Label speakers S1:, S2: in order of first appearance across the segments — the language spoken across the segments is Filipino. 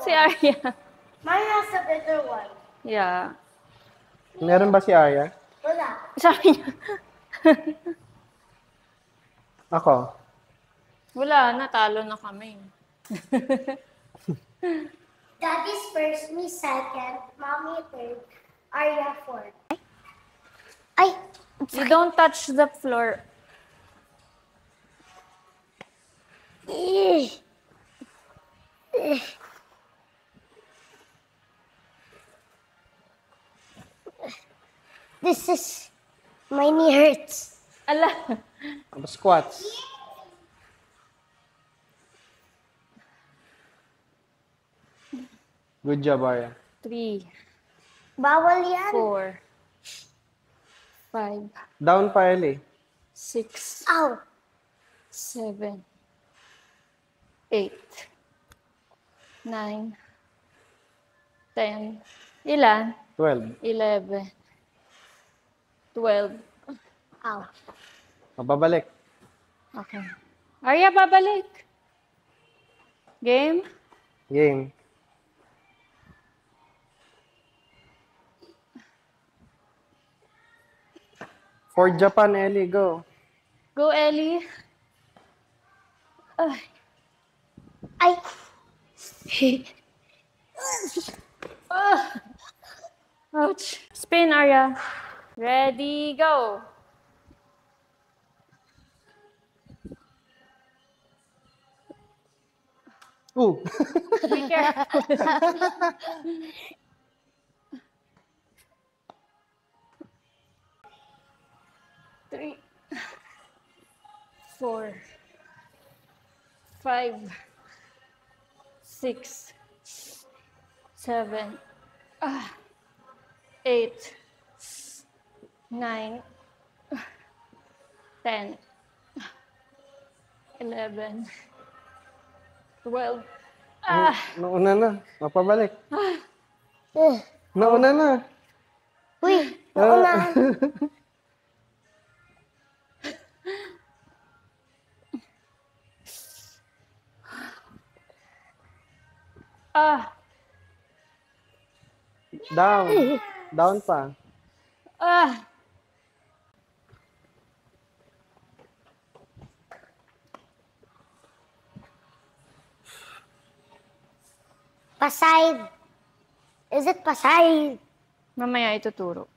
S1: si Arya.
S2: Mine has a bigger one.
S1: Yeah.
S3: Meron ba si Arya?
S2: Wala.
S1: Sabi niya.
S3: Ako.
S1: Wala, natalo na kami.
S2: Daddy's first, me second, mommy third, Arya fourth. Ay!
S1: You don't touch the floor.
S2: This is... My knee hurts.
S1: Ala.
S3: Squats. Good job, Arya.
S1: 3,
S2: Bawal yan.
S1: 4, 5,
S3: Down pa, Ellie.
S1: 6,
S2: Ow!
S1: 7, 8, 9, 10, ilan?
S3: 12.
S1: 11, 12.
S2: Ow.
S3: Mababalik.
S1: Okay. Arya, babalik. Game?
S3: Game. For Japan, Ellie, go.
S1: Go, Ellie. Ay.
S2: Ay!
S1: Ah. Ouch. Spin, Arya. Ready, go.
S3: Ooh.
S1: Be careful. 3, 4, 5, 6, 7, 8, 9, 10, 11, 12.
S3: Nauna na. Mapabalik. Nauna na.
S2: Uy! Nauna.
S3: Down. Down pa.
S2: Paside. Is it paside?
S1: Mamaya ituturo.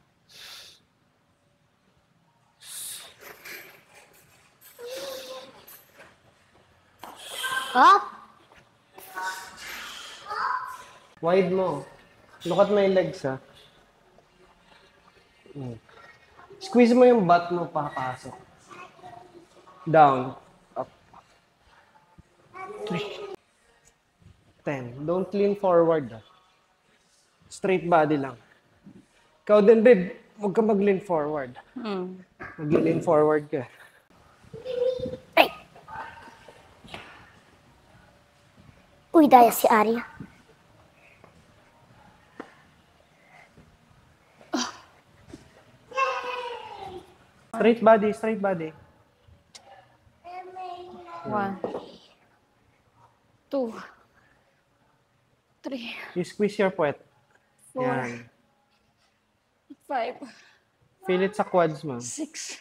S2: Up?
S3: Wide mo. Look at my legs, ha. Squeeze mo yung butt mo papasok. Down. Up. 3. 10. Don't lean forward, ha. Straight body lang. Ikaw din, babe. Huwag ka mag-lean forward. Mag-lean forward ka.
S2: Ay! Uy, daya si Arya.
S3: Straight body, straight body.
S1: 1, 2, 3,
S3: You squeeze your puwet.
S1: 4,
S3: Yan.
S1: 5,
S3: Feel it sa quads mo.
S1: 6,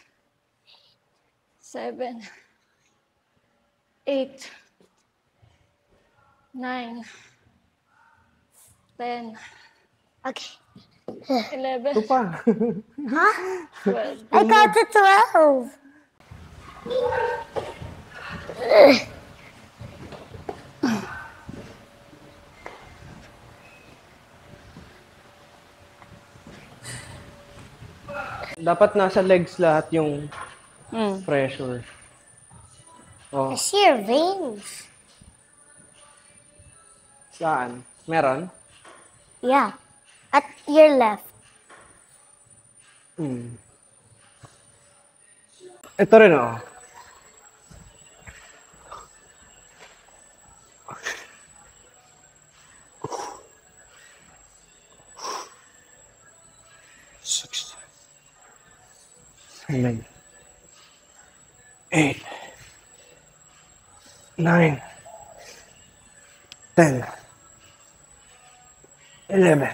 S1: 7, 8, 9, 10,
S2: Okay.
S1: 11,
S3: Ito pa.
S1: 12.
S2: I got to 12.
S3: Dapat nasa legs lahat yung
S1: Mm.
S3: pressure. Oh,
S2: I see your veins.
S3: saan? Meron?
S2: Yeah. At your left.
S3: Ito rin, oh. Six, 7, 8, 9, 10, 11.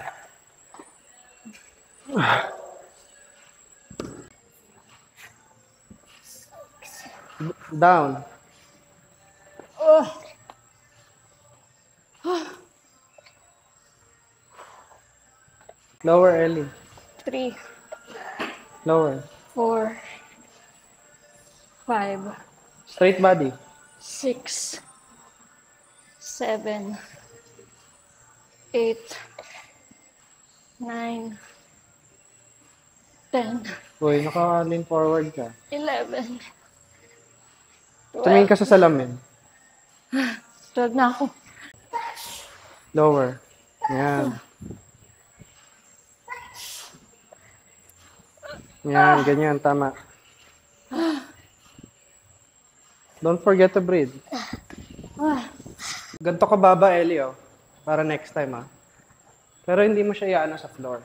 S3: Down. Lower, Ellie.
S1: 3,
S3: Lower.
S1: 4, 5,
S3: Straight body.
S1: 6, 7, 8, 9, 10,
S3: Uy, naka-lean forward ka.
S1: 11,
S3: Tumingin
S1: 12.
S3: ka sa salamin.
S1: 12 na ako.
S3: Lower. Yan. Yan, ganyan. Tama. Don't forget to breathe. Ganto ka baba, Ellie, oh. Para next time, ah. Pero hindi mo siya iano sa floor.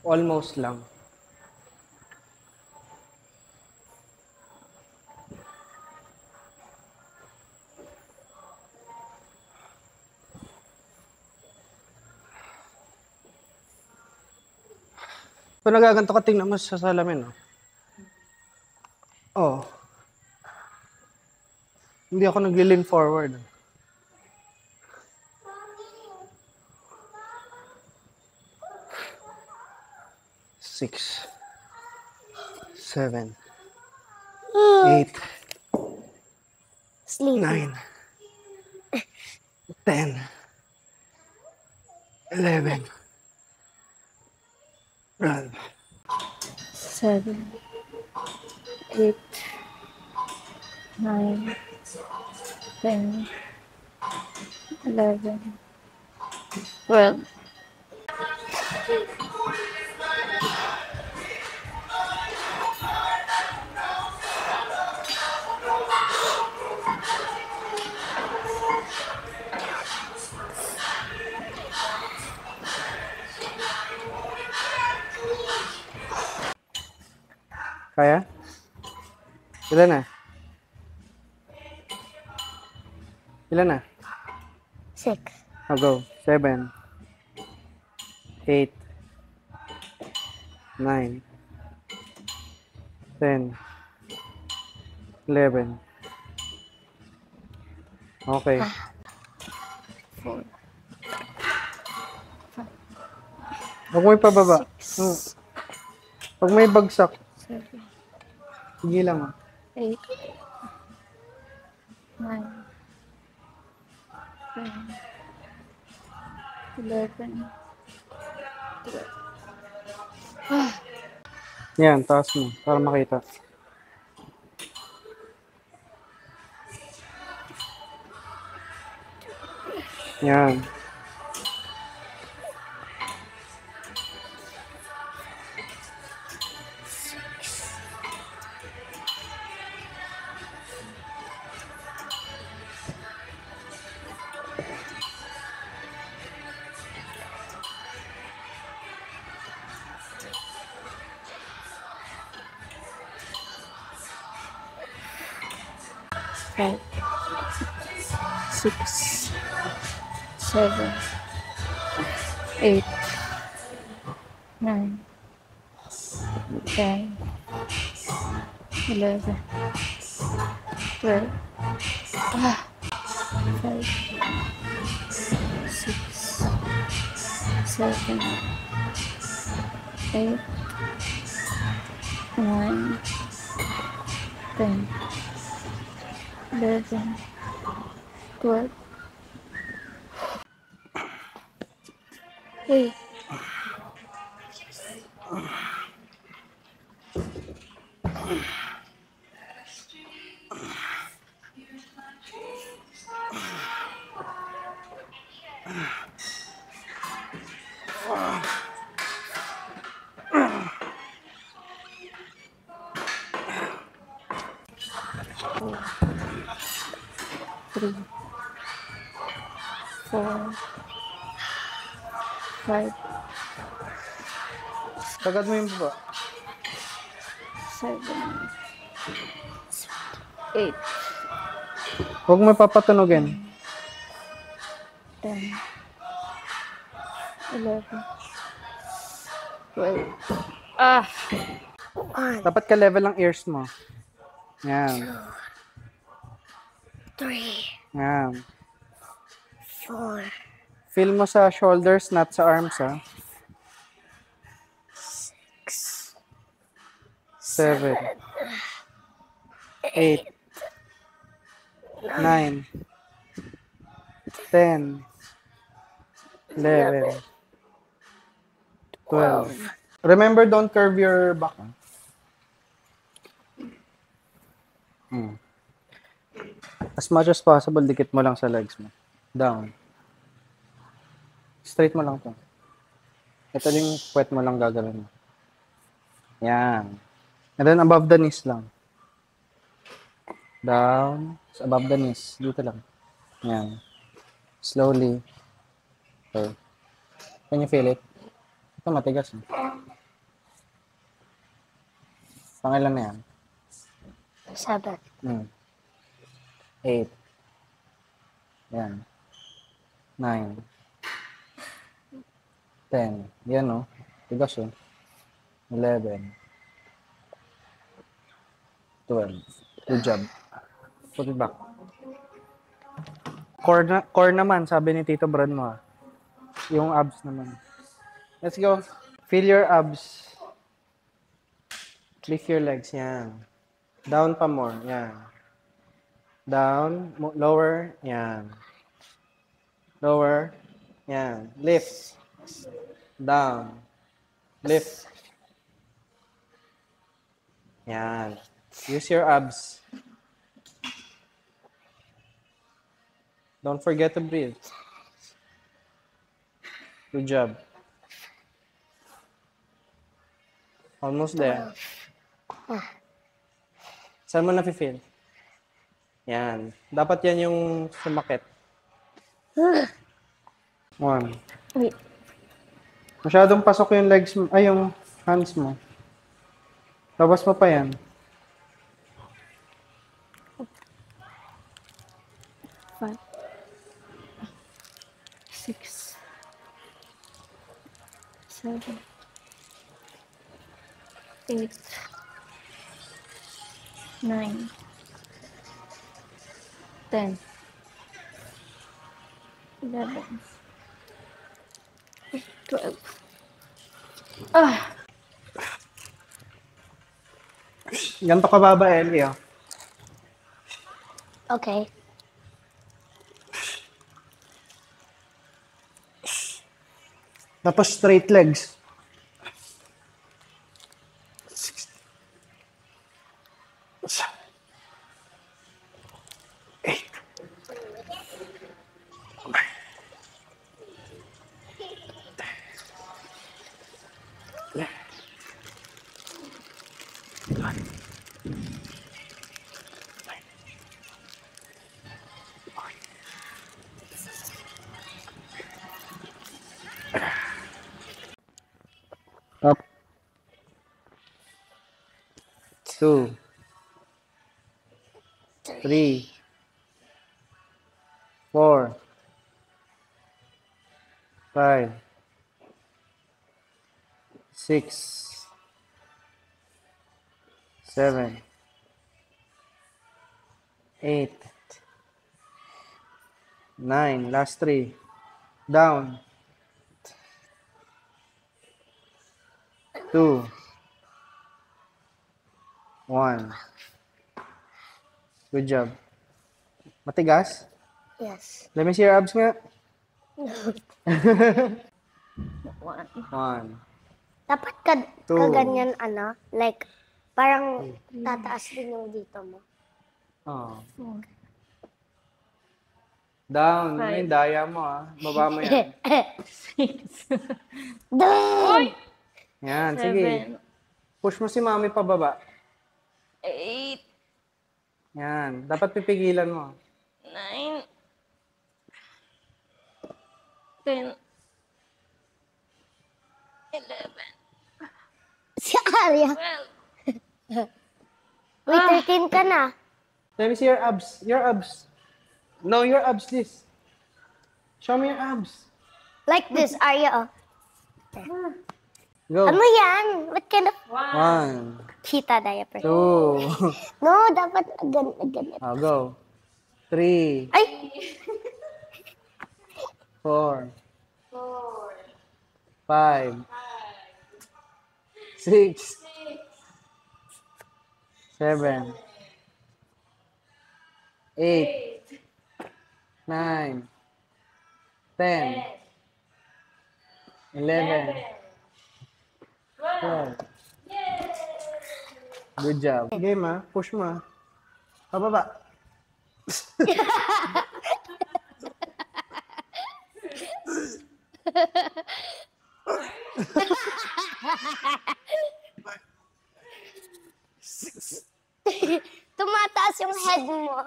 S3: Almost lang. Kung nagaganto ka, tingnan mo sa salamin, oh. Oh. Hindi ako nag-lean forward. 6, 7, 8,
S2: Sleepy.
S3: 9, 10, 11, 12.
S1: 7, 8, 9, 10, 11, 12.
S3: Kaya? Ilan na? Ilan na?
S2: 6,
S3: I'll go. 7, 8, 9, 10, 11. Okay.
S1: 4,
S3: Huwag mo ipababa.
S1: 6,
S3: Pag may bagsak,
S1: 7,
S3: sige lang.
S1: 8, 9, 10, 11, 12.
S3: Yan, taas mo para makita. Yan.
S1: Five, 6, 7, 8, 9, 10, 11, 12. 5, 6, 7, 8, 9, 10, 11, 12. Wait. Three, 4, 5,
S3: Tagad mo yung baba.
S1: 7, 8,
S3: Huwag mo papatunogin.
S1: 10, 11, 12,
S2: One,
S3: Dapat ka-level ang ears mo. Yan.
S2: 3,
S3: Yan.
S2: 4,
S3: Feel mo sa shoulders, not sa arms, ha? 7, 8, 9, 10, 11, 12. Remember, don't curve your back. As much as possible, dikit mo lang sa legs mo. Down. Straight mo lang to. Ito yung puwet mo lang gagawin mo. Yan. And then above the knees lang. Down. Above the knees. Dito lang. Yan. Slowly. Okay. Can you feel it? Ito matigas. Pangilan na yan?
S2: 7,
S3: 8. Yan. 9. 10. Yan, no? Tigas, oh. 11. 12. Good job. Put it back. Core naman, sabi ni Tito Brad mo, ah. Yung abs naman. Let's go. Feel your abs. Lift your legs. Yan. Down pa more. Yan. Down. Lower. Yan. Lower. Yan. Lift. Down. Lift. Yan. Use your abs. Don't forget to breathe. Good job. Almost there. Saan mo na-feel? Yan. Dapat yan yung sumakit. 1.
S1: wait,
S3: Masyadong pasok yung legs mo, ay yung hands mo. Labas mo pa yan.
S1: 5, 6, 7, 8, 9, 10, 11, 12.
S3: Ganito ka baba, Ellie, oh.
S2: okay.
S3: Tapos straight legs. 8. Up. 2, 3, 4, 5, 6, 7, 8, 9, last 3, down, 2, 1. Good job. Matigas?
S2: Yes.
S3: Let me see your abs nga.
S1: 1,
S3: 1.
S2: Dapat
S3: Two.
S2: kaganyan, like, parang tataas din yung dito mo.
S3: Oh.
S1: 4,
S3: Down. Ay, daya mo, ah. Baba mo yan.
S1: 6,
S2: Doon!
S3: Yan, sige.
S1: 7,
S3: Push mo si mami pababa.
S1: 8,
S3: Yan. Dapat pipigilan mo.
S1: 9, 10, 11,
S2: Si Arya.
S1: 12.
S2: May 13 ka na.
S3: Let me see your abs. Your abs. No, your abs, this. Show me your abs.
S2: Like this, Arya, oh.
S3: Go.
S2: Ano yan? What kind of
S3: 1,
S2: tita diaper?
S3: 2.
S2: No, dapat ganit.
S3: Oh, go. 3,
S2: Ay!
S3: 4, 5, 6, 7, 8, 9, 10, 11, 12. Good job. Game push mo Pababa.
S2: Tumataas yung head mo.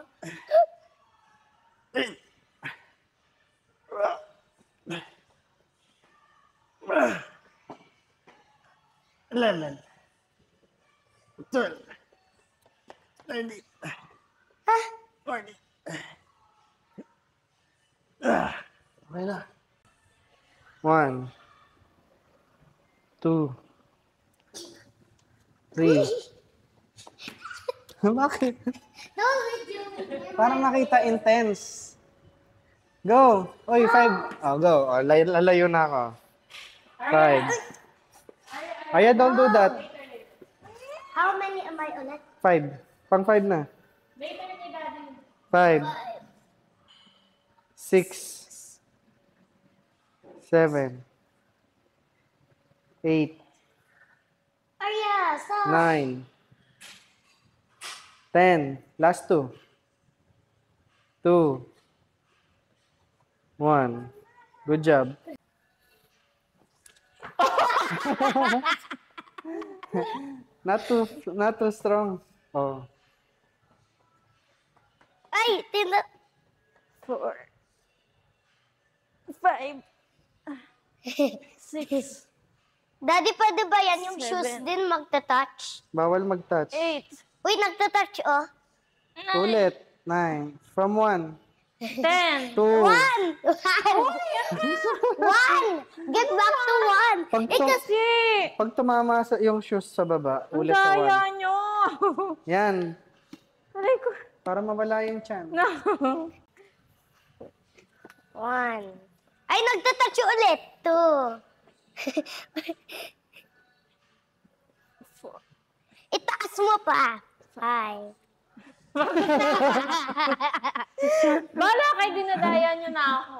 S3: 11, 12, 13,
S2: Ha?
S3: 14. Okay na. 1, 2, 3. Bakit?
S2: No, video.
S3: Para makita intense. Go. Oy, 5. Oh, go. Oh, lalayo na ako. 5. Aya, don't do that.
S2: How many am I ulit?
S3: 5. Pang 5 na. 5. 6. 7. 8.
S2: Arya, stop.
S3: 9. 10. Last 2. 2. 1. Good job. Not too strong. Oh.
S2: Ay,
S1: 4, 5, 6,
S2: Daddy, pwede ba yan? Yung shoes
S1: 7.
S2: din magta-touch?
S3: Bawal mag-touch.
S1: 8,
S2: Uy, nagta-touch, oh.
S1: 9,
S3: Ulit. 9. From 1.
S1: 10.
S3: 2.
S2: One! One! Get back to one!
S3: Pag,
S1: Kasi,
S3: pag tumama yung shoes sa baba,
S1: ang
S3: ulit sa 1.
S1: daya nyo.
S3: Yan.
S1: Aray ko.
S3: Para mawala yung chan.
S1: No.
S2: One. Ay, nagta-touch ulit. Two. Itaas mo pa. 5.
S1: Bala kayo, dinadaya nyo na ako.